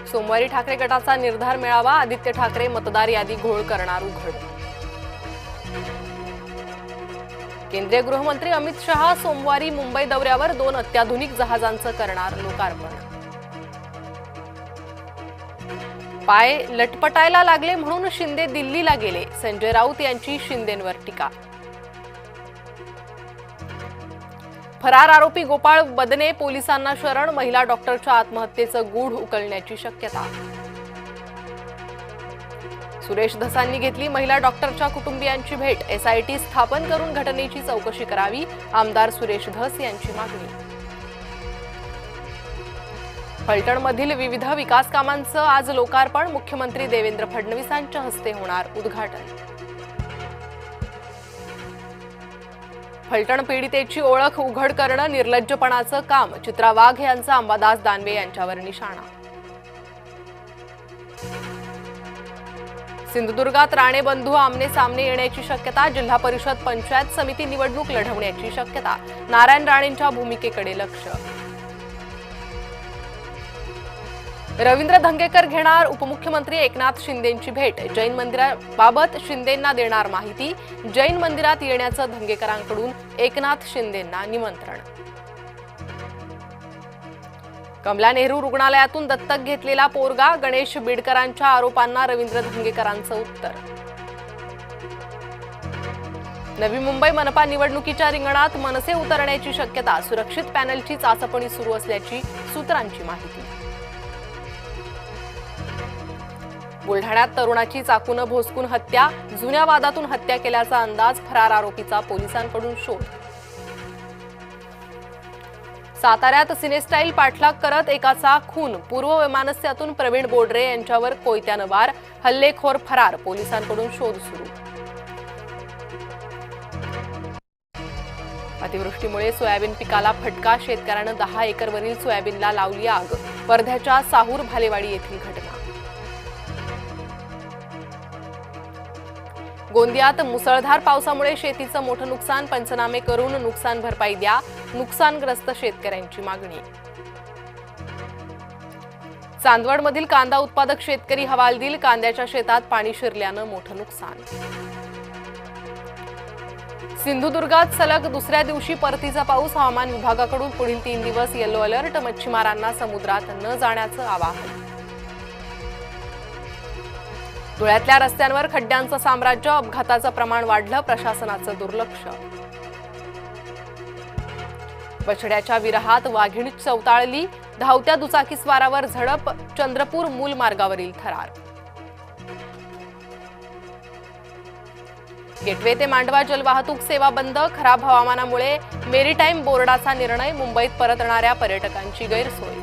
सोमवारी ठाकरे गटाचा निर्धार मेळावा, आदित्य ठाकरे मतदार यादी घोळ करणार उघड. केंद्रीय गृहमंत्री अमित शहा सोमवारी मुंबई दौऱ्यावर 2 अत्याधुनिक जहाजांचं करणार लोकार्पण. पाय लटपटायला लागले म्हणून शिंदे दिल्लीला गेले, संजय राऊत यांची शिंदेंवर टीका. फरार आरोपी गोपाळ बदने पोलिसांना शरण, महिला डॉक्टरच्या आत्महत्येचं गूढ उकलण्याची शक्यता. सुरेश धसांनी घेतली महिला डॉक्टरच्या कुटुंबियांची भेट, एसआयटी स्थापन करून घटनेची चौकशी करावी, आमदार सुरेश धस यांची मागणी. फलटणमधील विविध विकास कामांचं आज लोकार्पण, मुख्यमंत्री देवेंद्र फडणवीसांच्या हस्ते होणार उद्घाटन. फलटण पीडितेची ओळख उघड करणं निर्लज्जपणाचं काम, चित्रा वाघ यांचा अंबादास दानवे यांच्यावर निशाणा. सिंधुदुर्गात राणे बंधू आमने सामने येण्याची शक्यता, जिल्हा परिषद पंचायत समिती निवडणूक लढवण्याची शक्यता, नारायण राणेंच्या भूमिकेकडे लक्ष. रवींद्र धंगेकर घेणार उपमुख्यमंत्री एकनाथ शिंदेंची भेट, जैन मंदिराबाबत शिंदेंना देणार माहिती, जैन मंदिरात येण्याचं धंगेकरांकडून एकनाथ शिंदेंना निमंत्रण. कमला नेहरू रुग्णालयातून दत्तक घेतलेला पोरगा, गणेश बिडकरांच्या आरोपांना रवींद्र धंगेकरांचं उत्तर. नवी मुंबई मनपा निवडणुकीच्या रिंगणात मनसे उतरण्याची शक्यता, सुरक्षित पॅनलची चाचपणी सुरू असल्याची सूत्रांची माहिती. बुलढाण्यात तरुणाची चाकून भोसकून हत्या, जुन्या वादातून हत्या केल्याचा अंदाज, फरार आरोपीचा पोलिसांकडून शोध. साताऱ्यात सिनेस्टाईल पाठलाग करत एकाचा खून, पूर्व वैमानस्यातून प्रवीण बोडरे यांच्यावर कोयत्यानं वार, हल्लेखोर फरार, पोलिसांकडून शोध सुरू. अतिवृष्टीमुळे सोयाबीन पिकाला फटका, शेतकऱ्यानं 10 एकरवरील सोयाबीनला लावली आग, वर्ध्याच्या साहूर भालेवाडी येथील घटना. गोंदियात मुसळधार पावसामुळे शेतीचं मोठं नुकसान, पंचनामे करून नुकसान भरपाई द्या, नुकसानग्रस्त शेतकऱ्यांची मागणी. चांदवडमधील कांदा उत्पादक शेतकरी हवालदिल, कांद्याच्या शेतात पाणी शिरल्यानं मोठं नुकसान. सिंधुदुर्गात सलग दुसऱ्या दिवशी परतीचा पाऊस, हवामान विभागाकडून पुढील 3 दिवस येलो अलर्ट, मच्छीमारांना समुद्रात न जाण्याचं आवाहन. धुळ्यातल्या रस्त्यांवर खड्ड्यांचं साम्राज्य, अपघाताचं प्रमाण वाढलं, प्रशासनाचं दुर्लक्ष. बछड्याच्या विरहात वाघीण चवताळली, धावत्या दुचाकीस्वारावर झडप, चंद्रपूर मूल मार्गावरील थरार. गेटवे ते मांडवा जलवाहतूक सेवा बंद, खराब हवामानामुळे मेरीटाईम बोर्डाचा निर्णय, मुंबईत परतणाऱ्या पर्यटकांची गैरसोय.